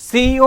CEO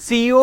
CEO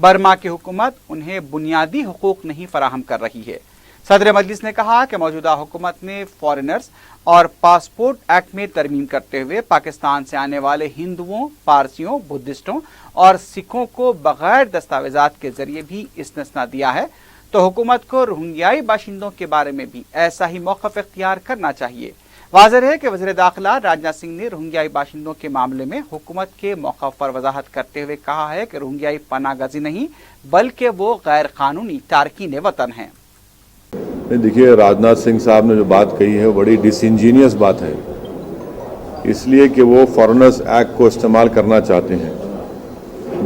Burma کی حکومت انہیں بنیادی حقوق نہیں فراہم کر رہی ہے۔ صدر مجلس نے کہا کہ موجودہ حکومت نے فارنرز اور پاسپورٹ ایکٹ میں ترمیم کرتے ہوئے پاکستان سے آنے والے ہندوؤں، پارسیوں، بدھسٹوں اور سکھوں کو بغیر دستاویزات کے ذریعے بھی استثناء دیا ہے، تو حکومت کو روہنگیائی باشندوں کے بارے میں بھی ایسا ہی موقف اختیار کرنا چاہیے۔ واضح ہے کہ وزیر داخلہ راجناتھ سنگھ نے روہنگیائی باشندوں کے معاملے میں حکومت کے موقف پر وضاحت کرتے ہوئے کہا ہے کہ روہنگیائی پناہ گزین نہیں بلکہ وہ غیر قانونی تارکین وطن ہیں۔ دیکھیے، راجناتھ سنگھ صاحب نے جو بات کہی ہے وہ بڑی ڈس انجینئس بات ہے، اس لیے کہ وہ فارنرز ایکٹ کو استعمال کرنا چاہتے ہیں،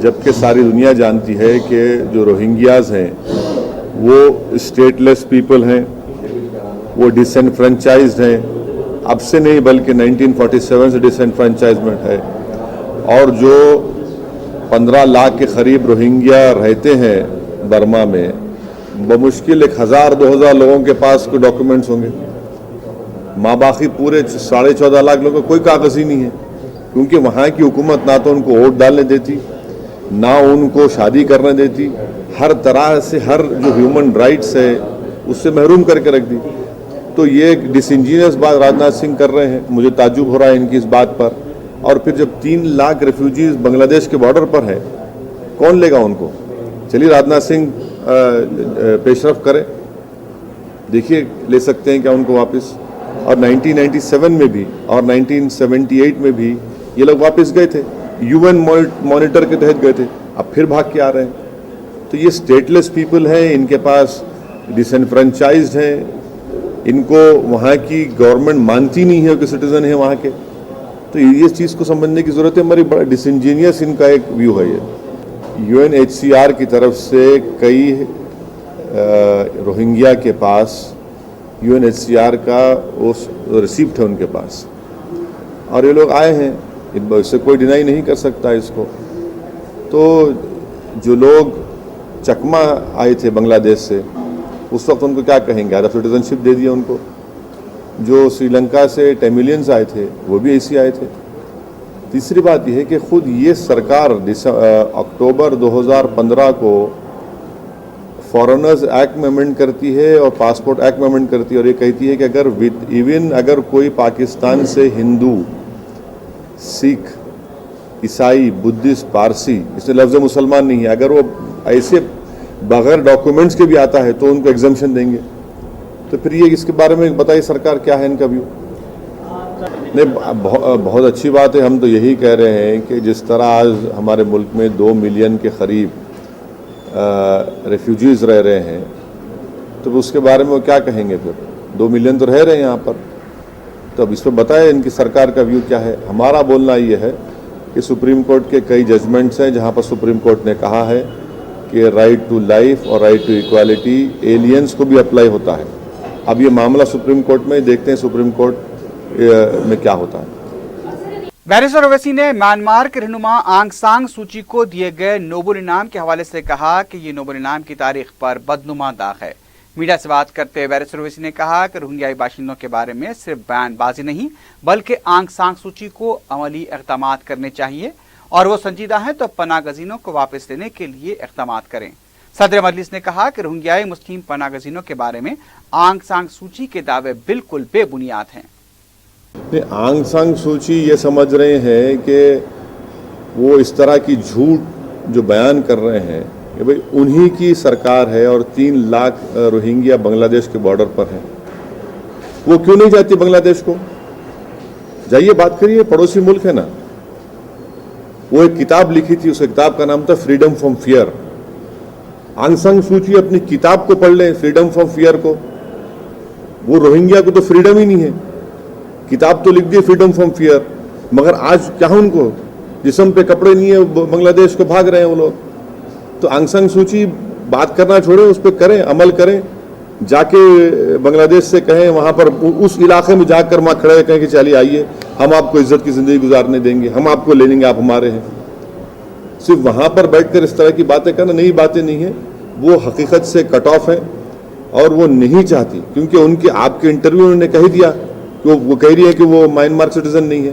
جبکہ ساری دنیا جانتی ہے کہ جو روہنگیاز ہیں وہ اسٹیٹ لیس پیپل ہیں، وہ ڈس انفرینچائزڈ ہیں، اب سے نہیں بلکہ 1947 سے ڈس انفرینچائزمنٹ ہے، اور جو 15 لاکھ کے قریب روہنگیا رہتے ہیں برما میں، بمشکل 1000-2000 لوگوں کے پاس کوئی ڈاکیومنٹس ہوں گے، ماں باقی پورے 14.5 لاکھ لوگوں کا کوئی کاغذ ہی نہیں ہے، کیونکہ وہاں کی حکومت نہ تو ان کو ووٹ ڈالنے دیتی، نہ ان کو شادی کرنے دیتی، ہر طرح سے ہر جو ہیومن رائٹس ہے اس سے محروم کر کے رکھ دی۔ تو یہ ایک ڈس انجینئس بات راجناتھ سنگھ کر رہے ہیں، مجھے تعجب ہو رہا ہے ان کی اس بات پر۔ اور پھر جب 3 لاکھ ریفیوجیز بنگلہ دیش کے بارڈر پر ہیں، کون لے گا ان کو؟ چلیے راجناتھ سنگھ پیش رفت کرے، دیکھیے لے سکتے ہیں کیا ان کو واپس۔ اور 1997 میں بھی اور 1978 میں بھی یہ لوگ واپس گئے تھے، UN مانیٹر کے تحت گئے تھے، اب پھر بھاگ کے آ رہے ہیں۔ تو یہ اسٹیٹ لیس پیپل ہیں، ان کے پاس ڈس انفرینچائزڈ ہیں، ان کو وہاں کی گورنمنٹ مانتی نہیں ہے کہ سٹیزن ہیں وہاں کے، تو یہ چیز کو سمجھنے کی ضرورت ہے۔ ہماری بڑا ڈس انجینئس ان کا ایک ویو ہے۔ یہ UNHCR کی طرف سے کئی روہنگیا کے پاس UNHCR کا ریسیپٹ ہے ان کے پاس، اور یہ لوگ آئے ہیں، اس سے کوئی ڈینائی نہیں کر سکتا اس کو۔ تو جو لوگ چکما آئے تھے بنگلہ دیش سے، اس وقت ان کو کیا کہیں گے؟ عرب سٹیزن شپ دے دیا ان کو۔ جو سری لنکا سے ٹیمیلینز آئے تھے وہ بھی ایسے آئے تھے۔ تیسری بات یہ ہے کہ خود یہ سرکار اکتوبر 2015 کو فارنرز ایکٹ میں امینڈ کرتی ہے اور پاسپورٹ ایکٹ میں امینڈ کرتی ہے، اور یہ کہتی ہے کہ اگر کوئی پاکستان سے ہندو، سکھ، عیسائی، بدھسٹ، پارسی، اس میں لفظ مسلمان نہیں ہے، اگر وہ ایسے بغیر ڈاکیومنٹس کے بھی آتا ہے تو ان کو ایگزمپشن دیں گے۔ تو پھر یہ اس کے بارے میں بتائیے سرکار کیا ہے ان کا ویو؟ نہیں، بہت اچھی بات ہے۔ ہم تو یہی کہہ رہے ہیں کہ جس طرح آج ہمارے ملک میں 2 ملین کے قریب ریفیوجیز رہ رہے ہیں، تو اس کے بارے میں وہ کیا کہیں گے؟ پھر 2 ملین تو رہ رہے ہیں یہاں پر، تو اب اس پہ بتائیں ان کی سرکار کا ویو کیا ہے۔ ہمارا بولنا یہ ہے کہ سپریم کورٹ کے کئی ججمنٹس ہیں جہاں پر سپریم کورٹ نے کہا ہے کہ رائٹ ٹو لائف اور رائٹ ٹو ایکوالٹی ایلینز کو بھی اپلائی ہوتا ہے۔ اب یہ معاملہ سپریم کورٹ میں، دیکھتے ہیں سپریم کورٹ میں کیا ہوتا ہے۔ بیرسٹر اویسی نے میانمار کے رہنما آنگ سان سوچی کو دیے گئے نوبل انعام کے حوالے سے کہا کہ یہ نوبل انعام کی تاریخ پر بدنما داغ ہے۔ میڈیا سے بات کرتے ہوئے بیرسٹر اویسی نے کہا کہ روہنگیائی باشندوں کے بارے میں صرف بیان بازی نہیں بلکہ آنگ سان سوچی کو عملی اقدامات کرنے چاہیے، اور وہ سنجیدہ ہیں تو پناہ گزینوں کو واپس لینے کے لیے اقدامات کریں۔ صدر مجلس نے کہا کہ روہنگیائی مسلم پناہ گزینوں کے بارے میں آنگ سان سوچی کے دعوے بالکل بے بنیاد ہیں۔ آنگ سان سوچی یہ سمجھ رہے ہیں کہ وہ اس طرح کی جھوٹ جو بیان کر رہے ہیں کہ بھئی انہی کی سرکار ہے اور 3 لاکھ روہنگیا بنگلہ دیش کے بارڈر پر ہیں، وہ کیوں نہیں جاتی بنگلہ دیش کو؟ جائیے بات کریے، پڑوسی ملک ہے نا۔ وہ ایک کتاب لکھی تھی، اس کتاب کا نام تھا فریڈم فرام فیئر۔ آنگ سان سوچی اپنی کتاب کو پڑھ لیں، فریڈم فرام فیئر کو۔ وہ روہنگیا کو تو فریڈم ہی نہیں ہے، کتاب تو لکھ دی فریڈم فرام فیئر، مگر آج کیا ان کو جسم پہ کپڑے نہیں ہے، بنگلہ دیش کو بھاگ رہے ہیں وہ لوگ۔ تو آنگ سان سوچی بات کرنا چھوڑیں، اس پہ کریں، عمل کریں، جا کے بنگلہ دیش سے کہیں، وہاں پر اس علاقے میں جا کر وہاں کھڑے کہیں کہ چلیے آئیے، ہم آپ کو عزت کی زندگی گزارنے دیں گے، ہم آپ کو لے لیں گے، آپ ہمارے ہیں۔ صرف وہاں پر بیٹھ کر اس طرح کی باتیں کرنا نئی باتیں نہیں ہیں، وہ حقیقت سے کٹ آف ہیں اور وہ نہیں چاہتی، کیونکہ ان کے آپ کے انٹرویو انہوں نے کہہ دیا کہ وہ کہہ رہی ہے کہ وہ میانمار سٹیزن نہیں ہے۔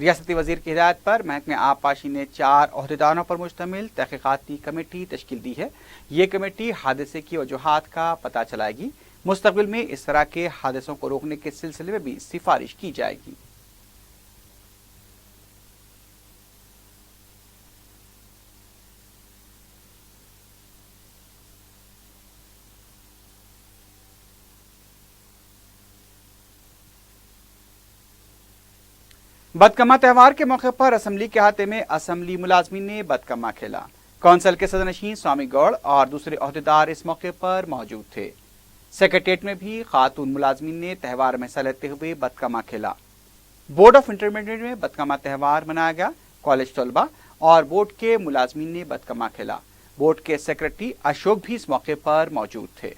ریاستی وزیر کی ہدایت پر محکمہ آبپاشی نے 4 عہدیداروں پر مشتمل تحقیقاتی کمیٹی تشکیل دی ہے۔ یہ کمیٹی حادثے کی وجوہات کا پتہ چلائے گی۔ مستقبل میں اس طرح کے حادثوں کو روکنے کے سلسلے میں بھی سفارش کی جائے گی۔ بدکما تہوار کے موقع پر اسمبلی کے احاطے میں اسمبلی ملازمین نے بدکما کھیلا۔ کونسل کے صدرنشین سوامی گوڑ اور دوسرے عہدیدار اس موقع پر موجود تھے۔ سیکریٹریٹ میں بھی خاتون ملازمین نے تہوار میں حصہ لیتے ہوئے بدکما کھیلا۔ بورڈ آف انٹرمیڈیٹ میں بدکما تہوار منایا گیا۔ کالج طلبہ اور بورڈ کے ملازمین نے بدکما کھیلا۔ بورڈ کے سیکریٹری اشوک بھی اس موقع پر موجود تھے۔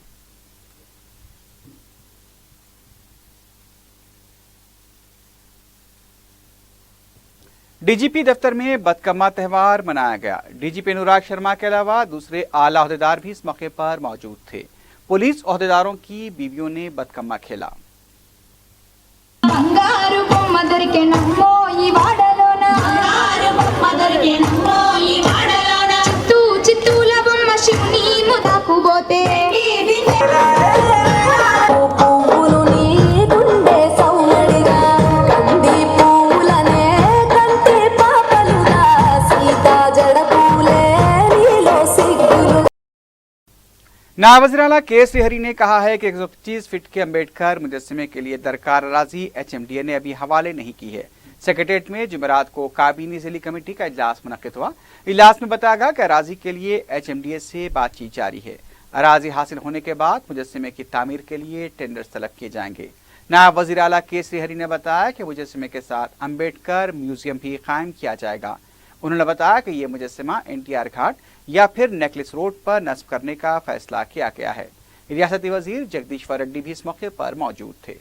ڈی جی پی دفتر میں بدکما تہوار منایا گیا۔ ڈی جی پی انوراگ شرما کے علاوہ دوسرے اعلیٰ عہدیدار بھی اس موقع پر موجود تھے۔ پولیس عہدیداروں کی بیویوں نے بدکما کھیلا۔ نائب وزیر اعلیٰ کے سی ہری نے کہا ہے کہ 125 فٹ کے امبیڈکر مجسمے کے لیے درکار اراضی ایچ ایم ڈی اے نے ابھی حوالے نہیں کی ہے۔ سیکریٹریٹ میں جمعرات کو کابینی ذیلی کمیٹی کا اجلاس منعقد ہوا۔ اجلاس میں بتایا گیا کہ اراضی کے لیے ایچ ایم ڈی اے سے بات چیت جاری ہے۔ اراضی حاصل ہونے کے بعد مجسمے کی تعمیر کے لیے ٹینڈر طلب کیے جائیں گے۔ نائب وزیر اعلیٰ کے سی ہری نے بتایا کہ مجسمے کے ساتھ امبیڈکر میوزیم بھی قائم کیا جائے گا۔ انہوں نے بتایا کہ یہ مجسمہ این ٹی آر گھاٹ یا پھر نیکلس روڈ پر نصب کرنے کا فیصلہ کیا گیا ہے۔ ریاستی وزیر جگدیشور ریڈی بھی اس موقع پر موجود تھے۔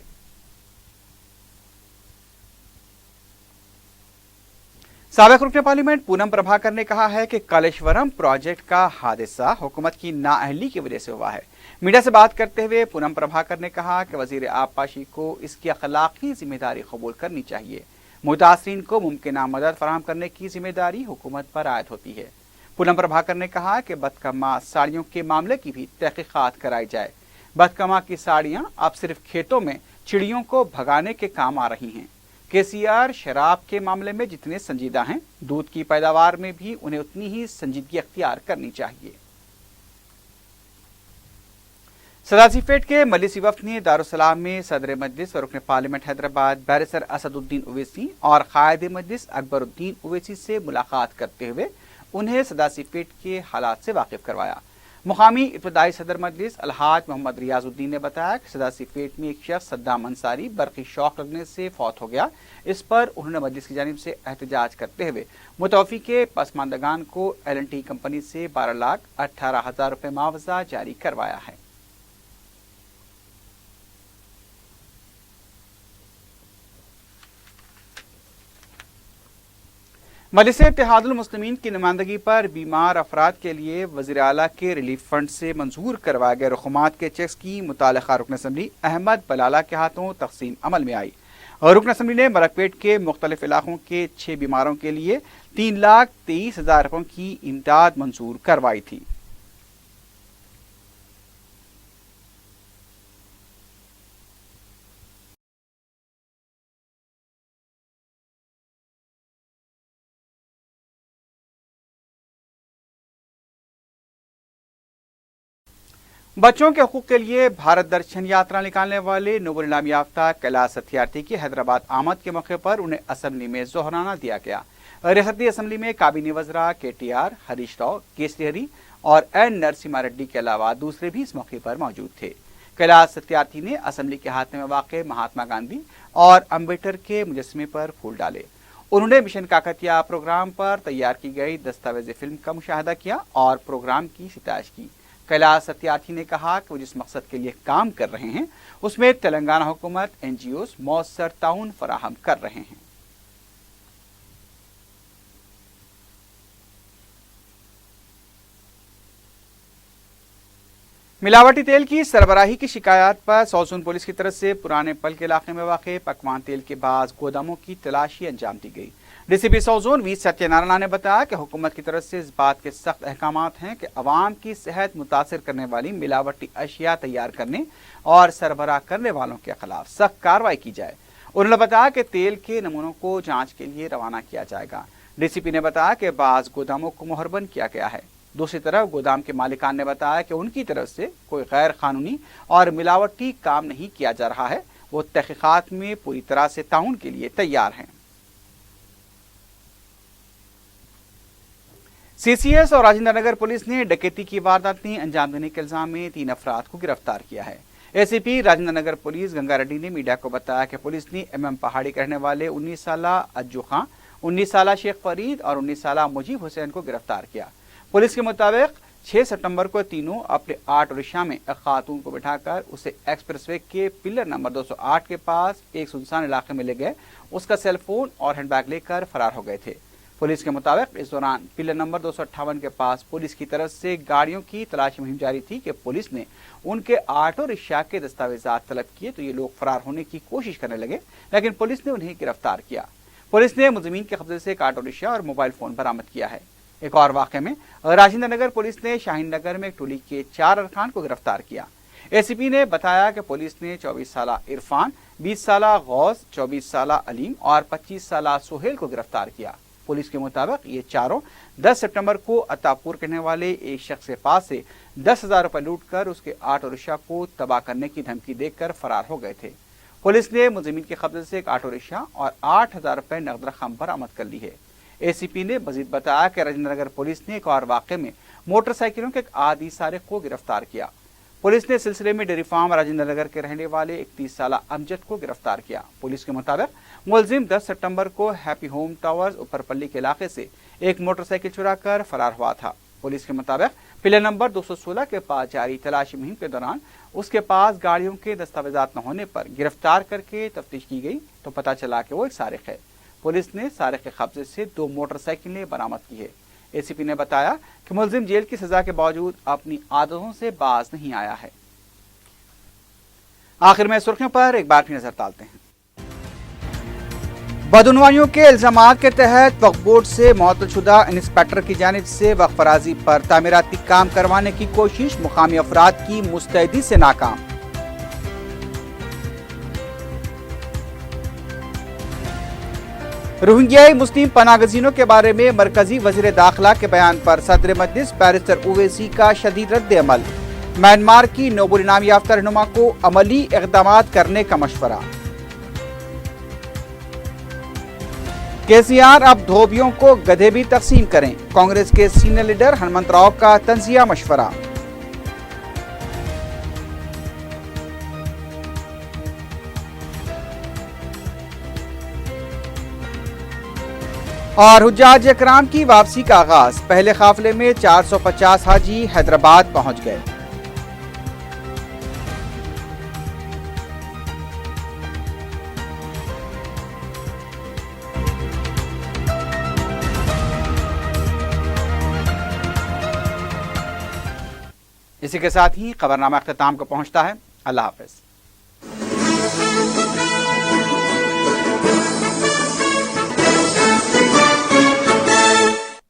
سابق رکن پارلیمنٹ پونم پربھاکر نے کہا ہے کہ کالیشورم پروجیکٹ کا حادثہ حکومت کی نااہلی کی وجہ سے ہوا ہے۔ میڈیا سے بات کرتے ہوئے پونم پربھاکر نے کہا کہ وزیر آبپاشی کو اس کی اخلاقی ذمہ داری قبول کرنی چاہیے۔ متاثرین کو ممکنہ مدد فراہم کرنے کی ذمہ داری حکومت پر عائد ہوتی ہے۔ پونم پربھاکر نے کہا کہ بدکما ساڑیوں کے معاملے کی بھی تحقیقات کرائی جائے۔ بدکما کی ساڑیاں اب صرف کھیتوں میں چڑیوں کو بھگانے کے کام آ رہی ہیں۔ کے سی آر شراب کے معاملے میں جتنے سنجیدہ ہیں، دودھ کی پیداوار میں بھی انہیں اتنی ہی سنجیدگی اختیار کرنی چاہیے۔ صدارتی فیڈ کے مجلسی وفد نے دارالسلام میں صدر مجلس و رکن پارلیمنٹ حیدرآباد بیرسٹر اسد الدین اویسی اور قائد مجلس اکبر الدین اویسی سے ملاقات کرتے ہوئے انہیں صدارتی فیڈ کے حالات سے واقف کروایا۔ مقامی ابتدائی صدر مجلس الحاج محمد ریاض الدین نے بتایا کہ صدارتی فیڈ میں ایک شخص صدام انصاری برقی شوق لگنے سے فوت ہو گیا۔ اس پر انہوں نے مجلس کی جانب سے احتجاج کرتے ہوئے متوفی کے پسماندگان کو ایل اینڈ ٹی کمپنی سے 12,18,000 روپے معاوضہ جاری کروایا ہے۔ مجلس اتحاد المسلمین کی نمائندگی پر بیمار افراد کے لیے وزیر اعلیٰ کے ریلیف فنڈ سے منظور کروائے گئے رقومات کے چیکس کی متعلقہ رکن اسمبلی احمد بلالہ کے ہاتھوں تقسیم عمل میں آئی۔ رکن اسمبلی نے ملکپیٹ کے مختلف علاقوں کے 6 بیماروں کے لیے 3,23,000 روپے کی امداد منظور کروائی تھی۔ بچوں کے حقوق کے لیے بھارت درشن یاترا نکالنے والے نوبل انعام یافتہ کیلاش ستیارتھی کی حیدرآباد آمد کے موقع پر انہیں اسمبلی میں ظہرانہ دیا گیا۔ ریاستی اسمبلی میں کابینی وزراء کے ٹی آر، ہریش راؤ، کے سی ہری اور این نرسمہا ریڈی کے علاوہ دوسرے بھی اس موقع پر موجود تھے۔ کیلاش ستیارتھی نے اسمبلی کے احاطے میں واقع مہاتما گاندھی اور امبیڈکر کے مجسمے پر پھول ڈالے۔ انہوں نے مشن کاکتیہ پروگرام پر تیار کی گئی دستاویزی فلم کا مشاہدہ کیا اور پروگرام کی ستائش کی۔ کیلاش ستیارتھی نے کہا کہ وہ جس مقصد کے لیے کام کر رہے ہیں اس میں تلنگانہ حکومت این جی اوز مؤثر تعاون فراہم کر رہے ہیں۔ ملاوٹی تیل کی سربراہی کی شکایات پر سوسن پولیس کی طرف سے پرانے پل کے علاقے میں واقع پکوان تیل کے بعض گوداموں کی تلاشی انجام دی گئی۔ ڈی سی پی سوزون وی ستیہ نارائنا نے بتایا کہ حکومت کی طرف سے اس بات کے سخت احکامات ہیں کہ عوام کی صحت متاثر کرنے والی ملاوٹی اشیاء تیار کرنے اور سربراہ کرنے والوں کے خلاف سخت کارروائی کی جائے۔ انہوں نے بتایا کہ تیل کے نمونوں کو جانچ کے لیے روانہ کیا جائے گا۔ ڈی سی پی نے بتایا کہ بعض گوداموں کو مہربند کیا گیا ہے۔ دوسری طرف گودام کے مالکان نے بتایا کہ ان کی طرف سے کوئی غیر قانونی اور ملاوٹی کام نہیں کیا جا رہا ہے، وہ تحقیقات میں پوری طرح سے تعاون کے لیے تیار ہیں۔ سی سی ایس اور راجندر نگر پولیس نے ڈکیتی کی وارداتیں انجام دینے کے الزام میں 3 افراد کو گرفتار کیا ہے۔ اے سی پی راجندر نگر پولیس گنگا ریڈی نے میڈیا کو بتایا کہ پولیس نے ایم پہاڑی کے رہنے والے 19 سالہ اجو خان، 19 سالہ شیخ فرید اور 19 سالہ مجیب حسین کو گرفتار کیا۔ پولیس کے مطابق 6 ستمبر کو تینوں اپنے آٹو رکشہ میں ایک خاتون کو بٹھا کر اسے ایکسپریس وے کے پلر نمبر 208 کے پاس ایک سنسان علاقے میں لے گئے، اس کا سیل فون اور ہینڈ بیگ لے کر فرار ہو گئے تھے۔ پولیس کے مطابق اس دوران پلر نمبر 258 کے پاس پولیس کی طرف سے گاڑیوں کی تلاشی مہم جاری تھی کہ پولیس نے ان کے آٹو رکشہ کے دستاویزات طلب کیے تو یہ لوگ فرار ہونے کی کوشش کرنے لگے، لیکن پولیس نے انہیں گرفتار کیا۔ پولیس نے ملزمین کے قبضے سے ایک آٹو رکشہ اور موبائل فون برآمد کیا ہے۔ ایک اور واقعے میں راجندر نگر پولیس نے شاہین نگر میں ایک ٹولی کے 4 ارکان کو گرفتار کیا۔ اے سی پی نے بتایا کہ پولیس نے 24 سالہ عرفان، 20 سالہ غوث، 24 سالہ علیم اور 25 سالہ سہیل کو گرفتار کیا۔ پولیس کے مطابق یہ چاروں 10 سپٹمبر کو عطاپور کہنے والے ایک شخص کے پاس سے 10,000 روپے لوٹ کر اس کے آٹو رکشہ کو تباہ کرنے کی دھمکی دے کر فرار ہو گئے تھے۔ پولیس نے ملزمین کے قبضے سے ایک آٹو رکشہ اور 8,000 روپے نقد رقم برآمد کر لی ہے۔ اے سی پی نے مزید بتایا کہ راجندر نگر پولیس نے ایک اور واقعے میں موٹر سائیکلوں کے ایک عادی سارق کو گرفتار کیا۔ پولیس نے سلسلے میں ڈیری فارم راجندر نگر کے رہنے والے 31 سالہ امجد کو گرفتار کیا۔ پولیس کے مطابق ملزم 10 ستمبر کو ہیپی ہوم ٹاورز اوپر پلی کے علاقے سے ایک موٹر سائیکل چرا کر فرار ہوا تھا۔ پولیس کے مطابق پلر نمبر 216 کے پاس جاری تلاشی مہم کے دوران اس کے پاس گاڑیوں کے دستاویزات نہ ہونے پر گرفتار کر کے تفتیش کی گئی تو پتہ چلا کہ وہ ایک سارق ہے۔ پولیس نے سارق کے قبضے سے 2 موٹر سائیکلیں برآمد کی ہے۔ اے سی پی نے بتایا کہ ملزم جیل کی سزا کے باوجود اپنی عادتوں سے باز نہیں آیا ہے۔ آخر میں سرخیوں پر ایک بار پھر نظر ڈالتے ہیں۔ بدعنوانیوں کے الزامات کے تحت وقف بورڈ سے معطل شدہ انسپکٹر کی جانب سے وقف اراضی پر تعمیراتی کام کروانے کی کوشش مقامی افراد کی مستعدی سے ناکام۔ روہنگیائی مسلم پناہ گزینوں کے بارے میں مرکزی وزیر داخلہ کے بیان پر صدر مجلس بیرسٹر اویسی کا شدید رد عمل۔ میانمار کی نوبل انعام یافتہ رہنما کو عملی اقدامات کرنے کا مشورہ۔ کے سی آر اب دھوبیوں کو گدھے بھی تقسیم کریں، کانگریس کے سینئر لیڈر ہنمنت راؤ کا تنزیہ مشورہ۔ اور حجاج اکرام کی واپسی کا آغاز، پہلے قافلے میں 450 حاجی حیدرآباد پہنچ گئے۔ اسی کے ساتھ ہی خبرنامہ اختتام کو پہنچتا ہے۔ اللہ حافظ۔